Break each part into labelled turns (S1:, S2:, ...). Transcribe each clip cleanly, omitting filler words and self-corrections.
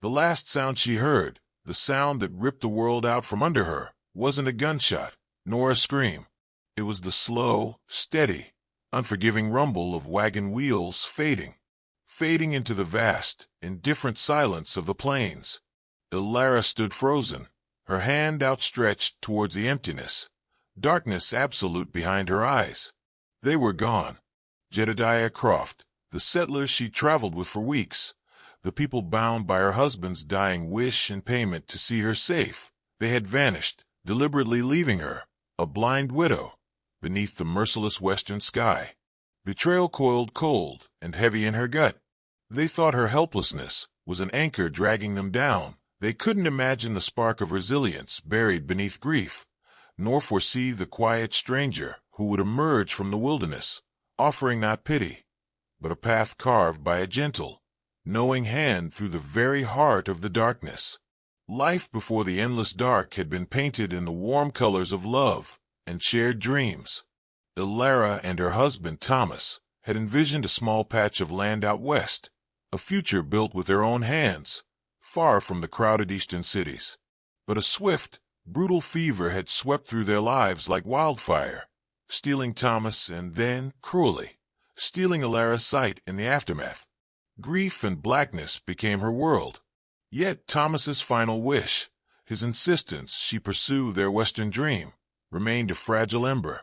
S1: The last sound she heard, the sound that ripped the world out from under her, wasn't a gunshot, nor a scream. It was the slow, steady, unforgiving rumble of wagon wheels fading into the vast, indifferent silence of the plains. Elara stood frozen, her hand outstretched towards the emptiness, darkness absolute behind her eyes. They were gone. Jedediah Croft, the settlers she traveled with for weeks, the people bound by her husband's dying wish and payment to see her safe, they had vanished, deliberately leaving her, a blind widow, beneath the merciless western sky. Betrayal coiled cold and heavy in her gut. They thought her helplessness was an anchor dragging them down. They couldn't imagine the spark of resilience buried beneath grief, nor foresee the quiet stranger who would emerge from the wilderness, offering not pity, but a path carved by a gentle, knowing hand through the very heart of the darkness. Life before the endless dark had been painted in the warm colors of love and shared dreams. Elara and her husband Thomas had envisioned a small patch of land out west, a future built with their own hands, far from the crowded eastern cities. But a swift, brutal fever had swept through their lives like wildfire, stealing Thomas and then, cruelly, stealing Elara's sight in the aftermath. Grief and blackness became her world. Yet Thomas's final wish, his insistence she pursue their western dream, remained a fragile ember.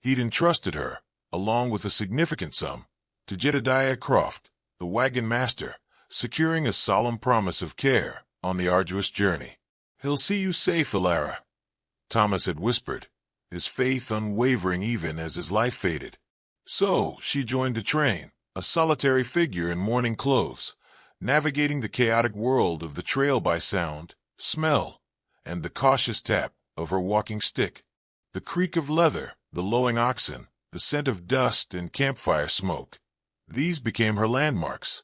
S1: He'd entrusted her, along with a significant sum, to Jedediah Croft, the wagon master, securing a solemn promise of care on the arduous journey. "He'll see you safe, Elara," Thomas had whispered, his faith unwavering even as his life faded. So she joined the train, a solitary figure in mourning clothes, navigating the chaotic world of the trail by sound, smell, and the cautious tap of her walking stick. The creak of leather, the lowing oxen, the scent of dust and campfire smoke, these became her landmarks.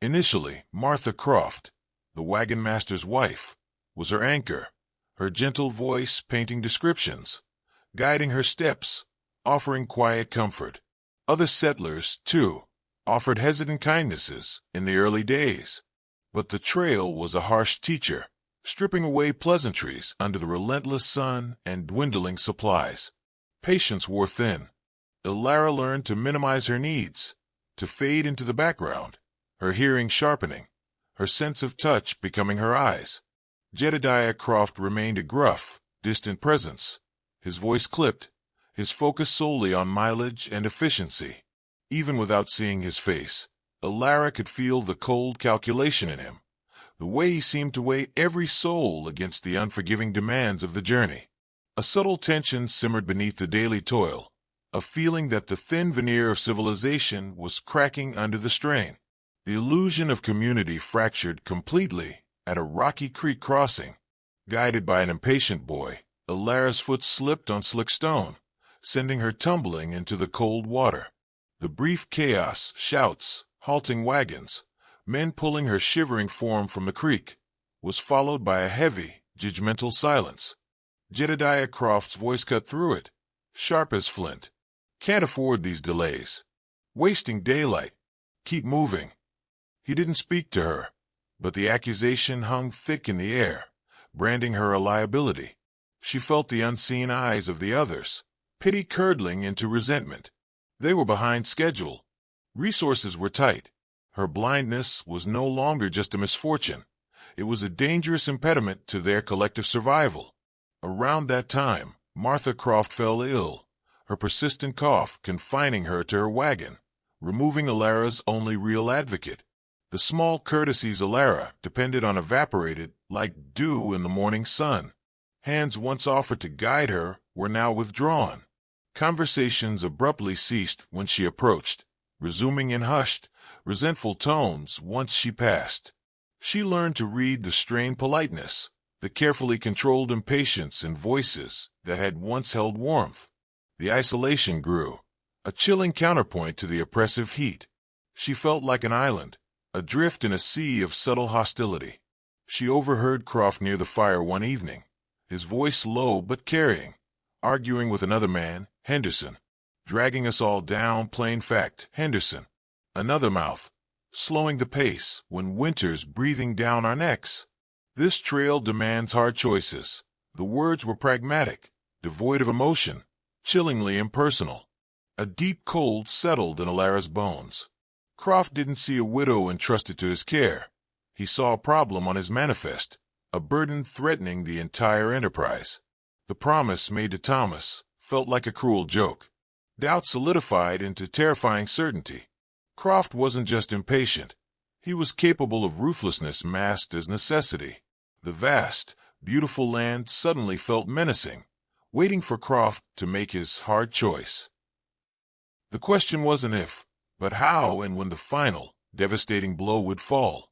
S1: Initially, Martha Croft, the wagon master's wife, was her anchor, her gentle voice painting descriptions, guiding her steps, offering quiet comfort. Other settlers, too, offered hesitant kindnesses in the early days. But the trail was a harsh teacher, stripping away pleasantries under the relentless sun and dwindling supplies. Patience wore thin. Elara learned to minimize her needs, to fade into the background, her hearing sharpening, her sense of touch becoming her eyes. Jedediah Croft remained a gruff, distant presence, his voice clipped, his focus solely on mileage and efficiency. Even without seeing his face, Elara could feel the cold calculation in him, the way he seemed to weigh every soul against the unforgiving demands of the journey. A subtle tension simmered beneath the daily toil, a feeling that the thin veneer of civilization was cracking under the strain. The illusion of community fractured completely at a rocky creek crossing. Guided by an impatient boy, Elara's foot slipped on slick stone, sending her tumbling into the cold water. The brief chaos, shouts, halting wagons, men pulling her shivering form from the creek, was followed by a heavy, judgmental silence. Jedediah Croft's voice cut through it, sharp as flint. "Can't afford these delays. Wasting daylight. Keep moving." He didn't speak to her, but the accusation hung thick in the air, branding her a liability. She felt the unseen eyes of the others, pity curdling into resentment. They were behind schedule. Resources were tight. Her blindness was no longer just a misfortune. It was a dangerous impediment to their collective survival. Around that time, Martha Croft fell ill, her persistent cough confining her to her wagon, removing Elara's only real advocate. The small courtesies Elara depended on evaporated like dew in the morning sun. Hands once offered to guide her were now withdrawn. Conversations abruptly ceased when she approached, resuming in hushed, resentful tones once she passed. She learned to read the strained politeness, the carefully controlled impatience in voices that had once held warmth. The isolation grew, a chilling counterpoint to the oppressive heat. She felt like an island, adrift in a sea of subtle hostility. She overheard Croft near the fire one evening, his voice low but carrying, arguing with another man, Henderson. "Dragging us all down, plain fact, Henderson." Another mouth, slowing the pace when winter's breathing down our necks. This trail demands hard choices. The words were pragmatic, devoid of emotion, chillingly impersonal. A deep cold settled in Elara's bones. Croft didn't see a widow entrusted to his care. He saw a problem on his manifest, a burden threatening the entire enterprise. The promise made to Thomas felt like a cruel joke. Doubt solidified into terrifying certainty. Croft wasn't just impatient. He was capable of ruthlessness masked as necessity. The vast, beautiful land suddenly felt menacing, waiting for Croft to make his hard choice. The question wasn't if, but how and when the final, devastating blow would fall.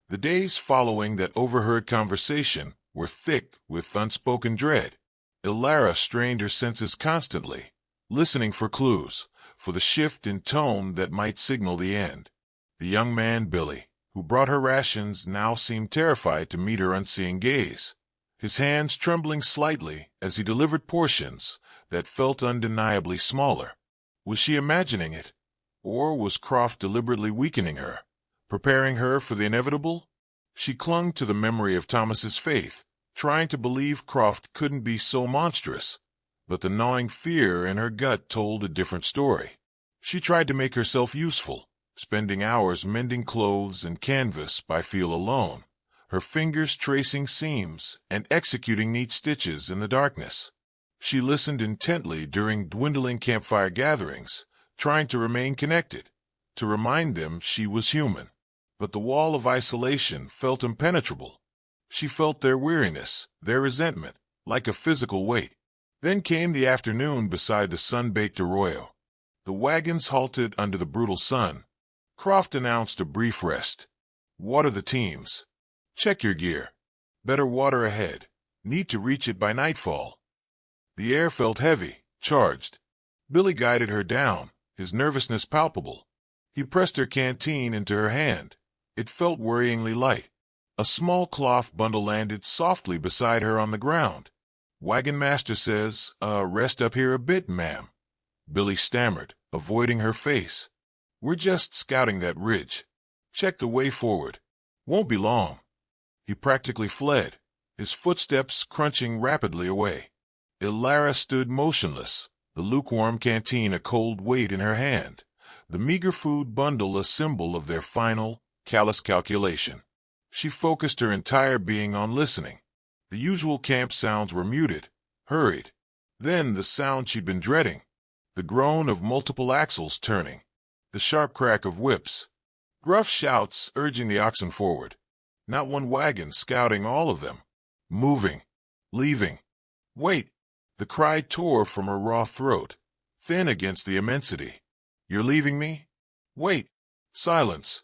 S1: The days following that overheard conversation were thick with unspoken dread. Elara strained her senses constantly, listening for clues, for the shift in tone that might signal the end. The young man, Billy, who brought her rations, now seemed terrified to meet her unseeing gaze, his hands trembling slightly as he delivered portions that felt undeniably smaller. Was she imagining it? Or was Croft deliberately weakening her, preparing her for the inevitable? She clung to the memory of Thomas's faith, trying to believe Croft couldn't be so monstrous. But the gnawing fear in her gut told a different story. She tried to make herself useful, spending hours mending clothes and canvas by feel alone, her fingers tracing seams and executing neat stitches in the darkness. She listened intently during dwindling campfire gatherings, trying to remain connected, to remind them she was human. But the wall of isolation felt impenetrable. She felt their weariness, their resentment, like a physical weight. Then came the afternoon beside the sun-baked arroyo. The wagons halted under the brutal sun. Croft announced a brief rest. Water the teams. Check your gear. Better water ahead. Need to reach it by nightfall. The air felt heavy, charged. Billy guided her down, his nervousness palpable. He pressed her canteen into her hand. It felt worryingly light. A small cloth bundle landed softly beside her on the ground. "Wagon master says, rest up here a bit, ma'am." Billy stammered, avoiding her face. "We're just scouting that ridge. Check the way forward. Won't be long." He practically fled, his footsteps crunching rapidly away. Elara stood motionless, the lukewarm canteen a cold weight in her hand, the meager food bundle a symbol of their final, callous calculation. She focused her entire being on listening. The usual camp sounds were muted, hurried. Then the sound she'd been dreading, the groan of multiple axles turning, the sharp crack of whips, gruff shouts urging the oxen forward. Not one wagon scouting all of them. Moving. Leaving. Wait. The cry tore from her raw throat, thin against the immensity. "You're leaving me? Wait." Silence.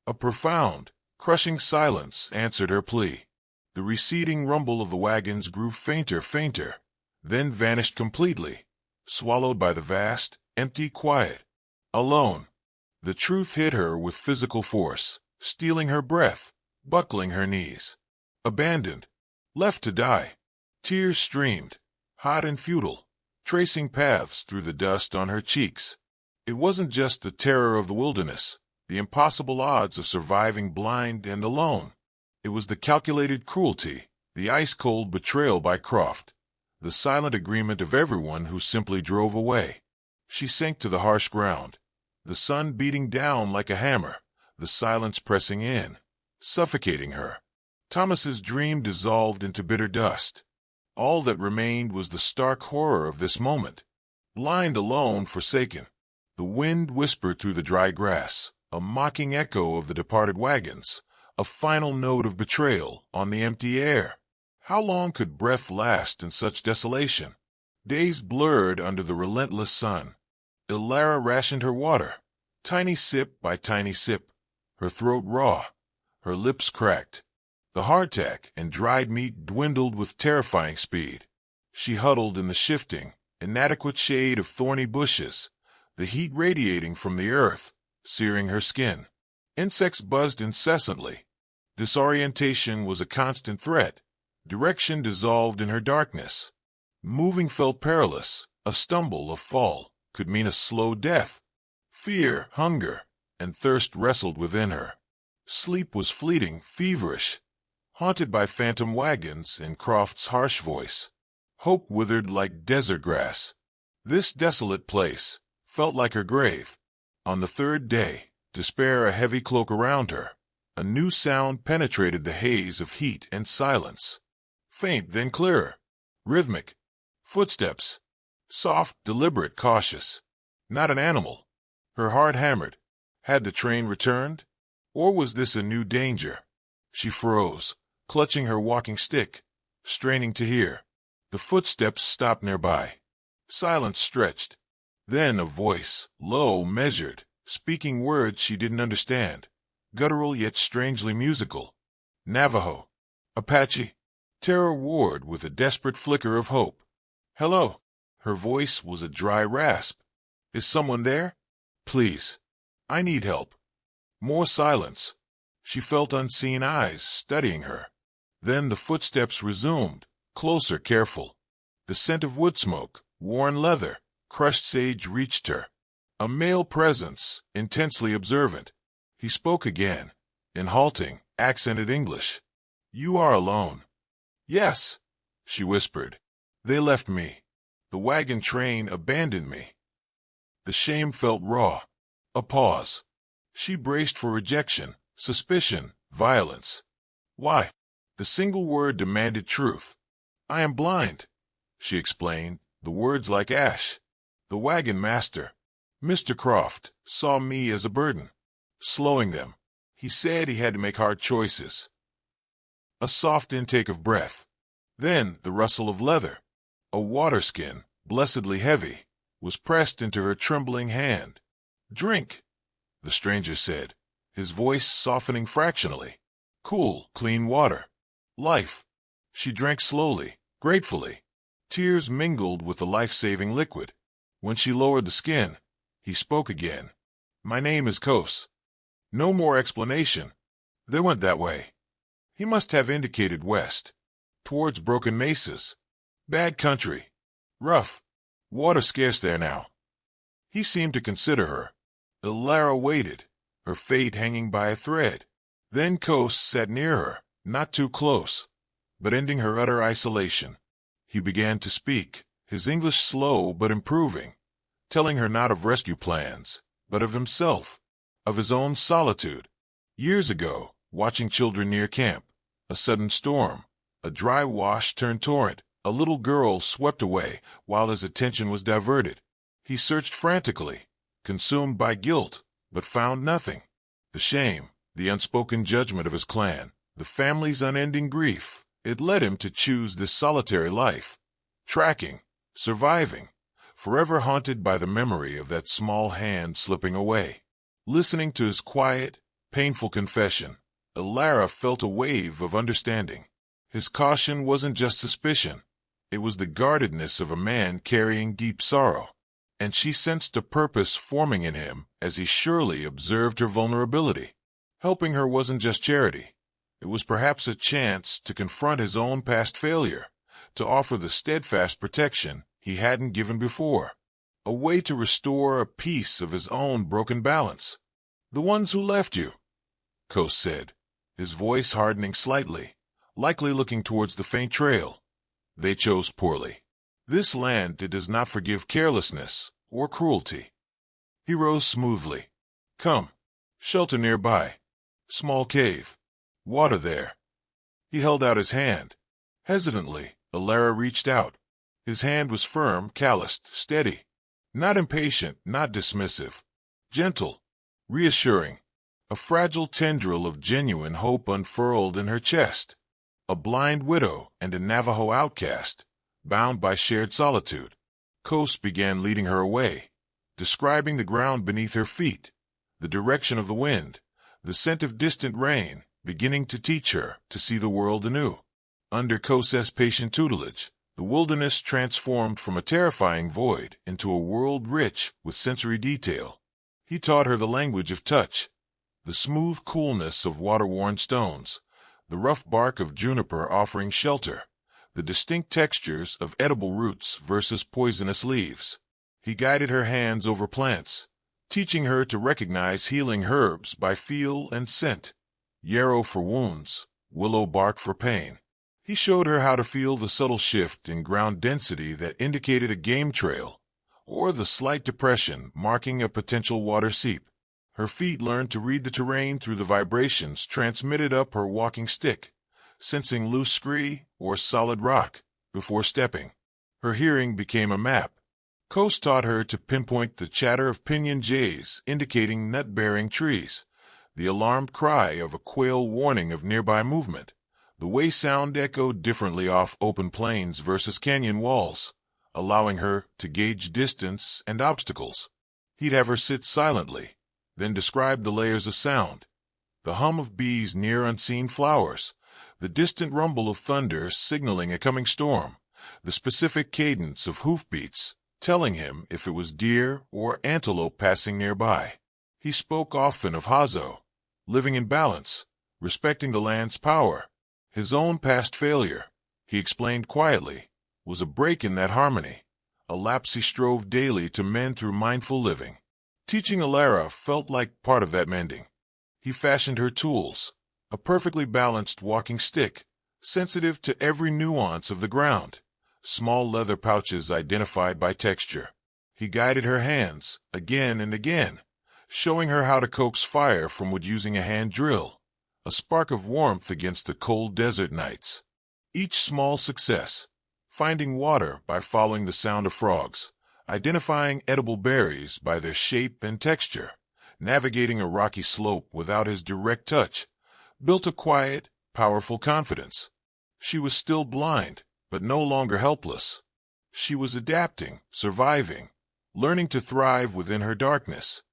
S1: A profound, crushing silence answered her plea. The receding rumble of the wagons grew fainter, then vanished completely, swallowed by the vast, empty quiet. Alone. The truth hit her with physical force, stealing her breath, buckling her knees. Abandoned. Left to die. Tears streamed, hot and futile, tracing paths through the dust on her cheeks. It wasn't just the terror of the wilderness, the impossible odds of surviving blind and alone. It was the calculated cruelty, the ice-cold betrayal by Croft, the silent agreement of everyone who simply drove away. She sank to the harsh ground, the sun beating down like a hammer, the silence pressing in, suffocating her. Thomas's dream dissolved into bitter dust. All that remained was the stark horror of this moment. Blind, alone, forsaken. The wind whispered through the dry grass, a mocking echo of the departed wagons, a final note of betrayal on the empty air. How long could breath last in such desolation? Days blurred under the relentless sun. Elara rationed her water, tiny sip by tiny sip, her throat raw, her lips cracked. The hardtack and dried meat dwindled with terrifying speed. She huddled in the shifting, inadequate shade of thorny bushes, the heat radiating from the earth, searing her skin. Insects buzzed incessantly. Disorientation was a constant threat. Direction dissolved in her darkness. Moving felt perilous. A stumble, a fall, could mean a slow death. Fear, hunger, and thirst wrestled within her. Sleep was fleeting, feverish, haunted by phantom wagons and Croft's harsh voice. Hope withered like desert grass. This desolate place felt like her grave. On the third day, despair a heavy cloak around her, a new sound penetrated the haze of heat and silence. Faint, then clearer. Rhythmic. Footsteps. Soft, deliberate, cautious. Not an animal. Her heart hammered. Had the train returned? Or was this a new danger? She froze, clutching her walking stick, straining to hear. The footsteps stopped nearby. Silence stretched. Then a voice, low, measured, speaking words she didn't understand, guttural yet strangely musical. Navajo. Apache. Terror warred with a desperate flicker of hope. Hello. Her voice was a dry rasp. Is someone there? Please. I need help. More silence. She felt unseen eyes studying her. Then the footsteps resumed, closer, careful. The scent of wood smoke, worn leather, crushed sage reached her. A male presence, intensely observant. He spoke again, in halting, accented English. You are alone. Yes, she whispered. They left me. The wagon train abandoned me. The shame felt raw. A pause. She braced for rejection, suspicion, violence. Why? The single word demanded truth. I am blind, she explained, the words like ash. The wagon master, Mr. Croft, saw me as a burden, slowing them. He said he had to make hard choices. A soft intake of breath. Then the rustle of leather. A water skin, blessedly heavy, was pressed into her trembling hand. Drink, the stranger said, his voice softening fractionally. Cool, clean water. Life. She drank slowly, gratefully. Tears mingled with the life-saving liquid. When she lowered the skin, he spoke again. My name is Kos. No more explanation. They went that way. He must have indicated west, towards broken mesas. Bad country. Rough. Water scarce there now. He seemed to consider her. Elara waited, her fate hanging by a thread. Then Kos sat near her, not too close, but ending her utter isolation. He began to speak, his English slow but improving, telling her not of rescue plans, but of himself, of his own solitude. Years ago, watching children near camp, a sudden storm, a dry wash turned torrent, a little girl swept away while his attention was diverted. He searched frantically, consumed by guilt, but found nothing. The shame, the unspoken judgment of his clan, the family's unending grief, it led him to choose this solitary life, tracking, surviving, forever haunted by the memory of that small hand slipping away. Listening to his quiet, painful confession, Elara felt a wave of understanding. His caution wasn't just suspicion. It was the guardedness of a man carrying deep sorrow, and she sensed a purpose forming in him as he surely observed her vulnerability. Helping her wasn't just charity. It was perhaps a chance to confront his own past failure, to offer the steadfast protection he hadn't given before, a way to restore a piece of his own broken balance. The ones who left you, Kos said, his voice hardening slightly, likely looking towards the faint trail. They chose poorly. This land it does not forgive carelessness or cruelty. He rose smoothly. Come. Shelter nearby. Small cave. Water there. He held out his hand. Hesitantly, Elara reached out. His hand was firm, calloused, steady. Not impatient, not dismissive. Gentle, reassuring. A fragile tendril of genuine hope unfurled in her chest. A blind widow and a Navajo outcast, bound by shared solitude. Kos began leading her away, describing the ground beneath her feet, the direction of the wind, the scent of distant rain, beginning to teach her to see the world anew. Under Kos's patient tutelage, the wilderness transformed from a terrifying void into a world rich with sensory detail. He taught her the language of touch, the smooth coolness of water-worn stones, the rough bark of juniper offering shelter, the distinct textures of edible roots versus poisonous leaves. He guided her hands over plants, teaching her to recognize healing herbs by feel and scent. Yarrow for wounds, willow bark for pain. He showed her how to feel the subtle shift in ground density that indicated a game trail, or the slight depression marking a potential water seep. Her feet learned to read the terrain through the vibrations transmitted up her walking stick, sensing loose scree or solid rock before stepping. Her hearing became a map. Coast taught her to pinpoint the chatter of pinyon jays indicating nut-bearing trees, the alarmed cry of a quail warning of nearby movement. The way sound echoed differently off open plains versus canyon walls, allowing her to gauge distance and obstacles. He'd have her sit silently, then describe the layers of sound: the hum of bees near unseen flowers, the distant rumble of thunder signaling a coming storm, the specific cadence of hoofbeats telling him if it was deer or antelope passing nearby. He spoke often of Hazo, living in balance, respecting the land's power. His own past failure, he explained quietly, was a break in that harmony, a lapse he strove daily to mend through mindful living. Teaching Elara felt like part of that mending. He fashioned her tools, a perfectly balanced walking stick, sensitive to every nuance of the ground, small leather pouches identified by texture. He guided her hands, again and again, showing her how to coax fire from wood using a hand drill, a spark of warmth against the cold desert nights. Each small success, finding water by following the sound of frogs, identifying edible berries by their shape and texture, navigating a rocky slope without his direct touch, built a quiet, powerful confidence. She was still blind, but no longer helpless. She was adapting, surviving, learning to thrive within her darkness.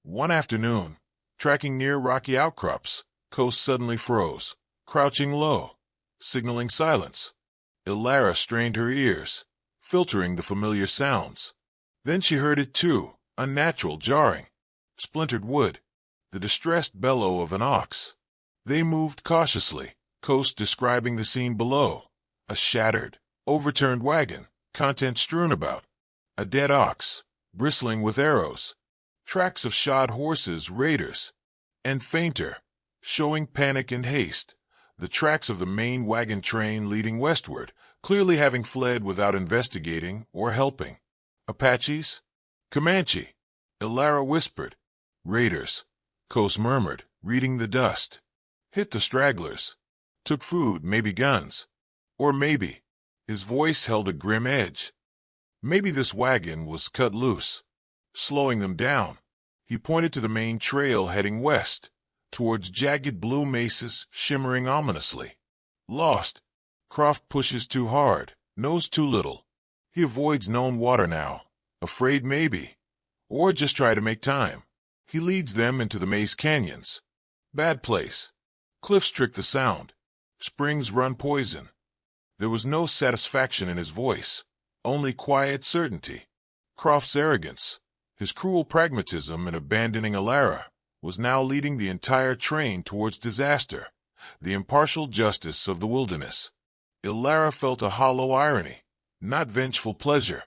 S1: One afternoon, tracking near rocky outcrops, Coast suddenly froze, crouching low, signaling silence. Elara strained her ears, filtering the familiar sounds. Then she heard it too, unnatural, jarring. Splintered wood, the distressed bellow of an ox. They moved cautiously, Coast describing the scene below: a shattered, overturned wagon, contents strewn about, a dead ox, bristling with arrows, tracks of shod horses, raiders, and fainter, showing panic and haste, the tracks of the main wagon train leading westward, clearly having fled without investigating or helping. Apaches? Comanche? Elara whispered. Raiders, Coast murmured, reading the dust. Hit the stragglers. Took food, maybe guns. Or maybe. His voice held a grim edge. Maybe this wagon was cut loose, slowing them down. He pointed to the main trail heading west, towards jagged blue mesas shimmering ominously. Lost. Croft pushes too hard, knows too little. He avoids known water now, afraid maybe, or just try to make time. He leads them into the maze canyons. Bad place. Cliffs trick the sound. Springs run poison. There was no satisfaction in his voice, only quiet certainty. Croft's arrogance, his cruel pragmatism in abandoning Elara, was now leading the entire train towards disaster, the impartial justice of the wilderness. Elara felt a hollow irony, not vengeful pleasure.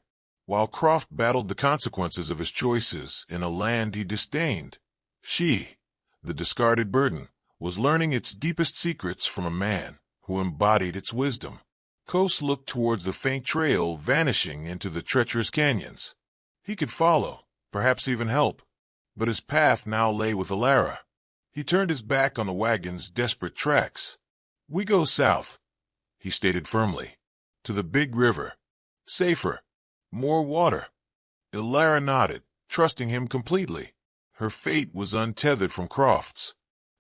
S1: While Croft battled the consequences of his choices in a land he disdained, she, the discarded burden, was learning its deepest secrets from a man who embodied its wisdom. Coast looked towards the faint trail vanishing into the treacherous canyons. He could follow, perhaps even help, but his path now lay with Elara. He turned his back on the wagon's desperate tracks. "We go south," he stated firmly, "to the big river. Safer. More water." Elara nodded, trusting him completely. Her fate was untethered from Croft's.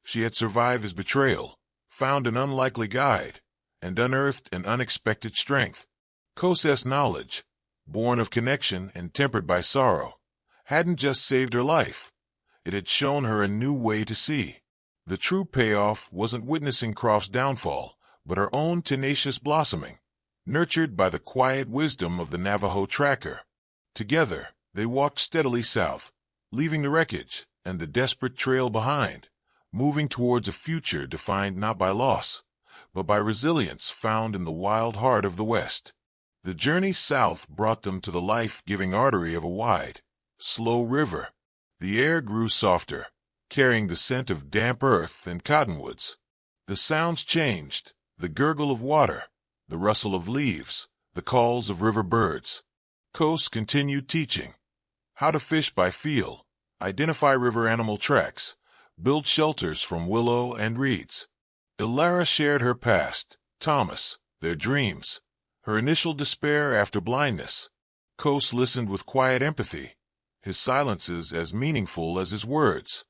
S1: She had survived his betrayal, found an unlikely guide, and unearthed an unexpected strength. Coast's knowledge, born of connection and tempered by sorrow, hadn't just saved her life. It had shown her a new way to see. The true payoff wasn't witnessing Croft's downfall, but her own tenacious blossoming, nurtured by the quiet wisdom of the Navajo tracker. Together, they walked steadily south, leaving the wreckage and the desperate trail behind, moving towards a future defined not by loss, but by resilience found in the wild heart of the West. The journey south brought them to the life-giving artery of a wide, slow river, The air grew softer, carrying the scent of damp earth and cottonwoods. The sounds changed, the gurgle of water, the rustle of leaves, the calls of river birds. Kos continued teaching. How to fish by feel, identify river animal tracks, build shelters from willow and reeds. Elara shared her past, Thomas, their dreams, her initial despair after blindness. Kos listened with quiet empathy, his silences as meaningful as his words.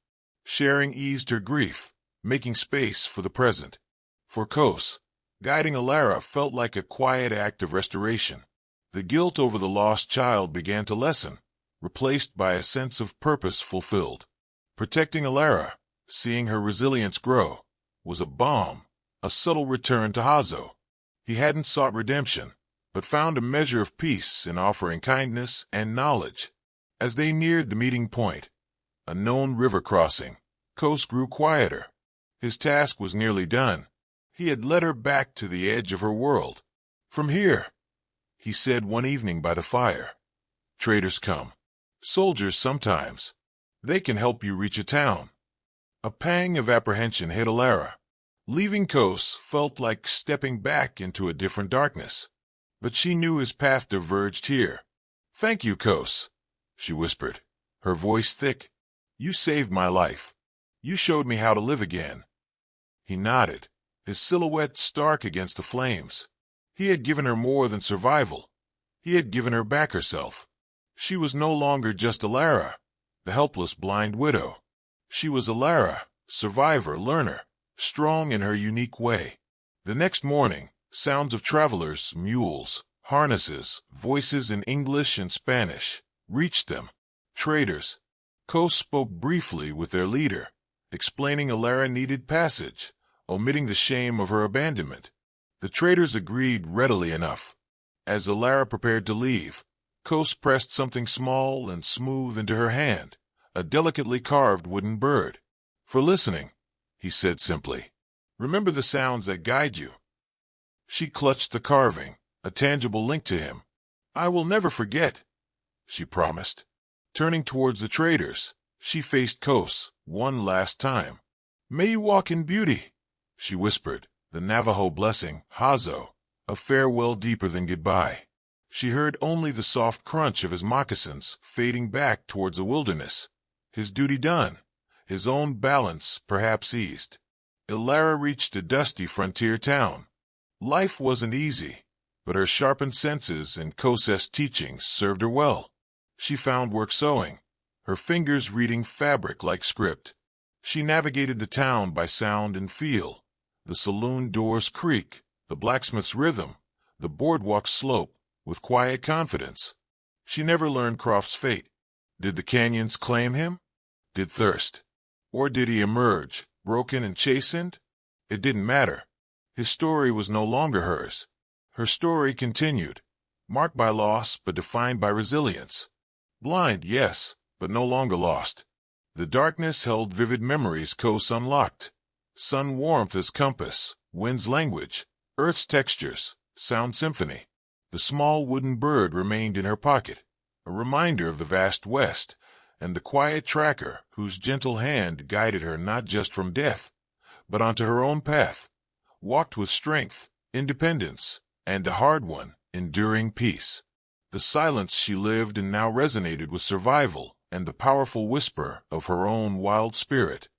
S1: Sharing eased her grief, making space for the present. For Kos, guiding Elara felt like a quiet act of restoration. The guilt over the lost child began to lessen, replaced by a sense of purpose fulfilled. Protecting Elara, seeing her resilience grow, was a balm, a subtle return to Hazo. He hadn't sought redemption, but found a measure of peace in offering kindness and knowledge. As they neared the meeting point, a known river crossing, Kos grew quieter. His task was nearly done. He had led her back to the edge of her world. "From here," he said one evening by the fire. "Traders come. Soldiers sometimes. They can help you reach a town." A pang of apprehension hit Elara. Leaving Kos felt like stepping back into a different darkness. But she knew his path diverged here. "Thank you, Kos," she whispered, her voice thick. "You saved my life. You showed me how to live again." He nodded, his silhouette stark against the flames. He had given her more than survival. He had given her back herself. She was no longer just Elara, the helpless blind widow. She was Elara, survivor, learner, strong in her unique way. The next morning, sounds of travelers, mules, harnesses, voices in English and Spanish, reached them. Traders. Kos spoke briefly with their leader, explaining Elara needed passage, omitting the shame of her abandonment. The traders agreed readily enough. As Elara prepared to leave, Kos pressed something small and smooth into her hand, a delicately carved wooden bird. "For listening," he said simply. "Remember the sounds that guide you." She clutched the carving, a tangible link to him. "I will never forget," she promised. Turning towards the traders, she faced Kos one last time. "May you walk in beauty," she whispered, the Navajo blessing, Hazo, a farewell deeper than goodbye. She heard only the soft crunch of his moccasins fading back towards the wilderness. His duty done, his own balance perhaps eased. Elara reached a dusty frontier town. Life wasn't easy, but her sharpened senses and Kos's teachings served her well. She found work sewing, her fingers reading fabric like script. She navigated the town by sound and feel, the saloon door's creak, the blacksmith's rhythm, the boardwalk's slope, with quiet confidence. She never learned Croft's fate. Did the canyons claim him? Did thirst? Or did he emerge, broken and chastened? It didn't matter. His story was no longer hers. Her story continued, marked by loss but defined by resilience. Blind, yes, but no longer lost. The darkness held vivid memories Kos unlocked. Sun warmth as compass, wind's language, earth's textures, sound symphony. The small wooden bird remained in her pocket, a reminder of the vast West, and the quiet tracker whose gentle hand guided her not just from death, but onto her own path, walked with strength, independence, and a hard-won, enduring peace. The silence she lived in now resonated with survival and the powerful whisper of her own wild spirit.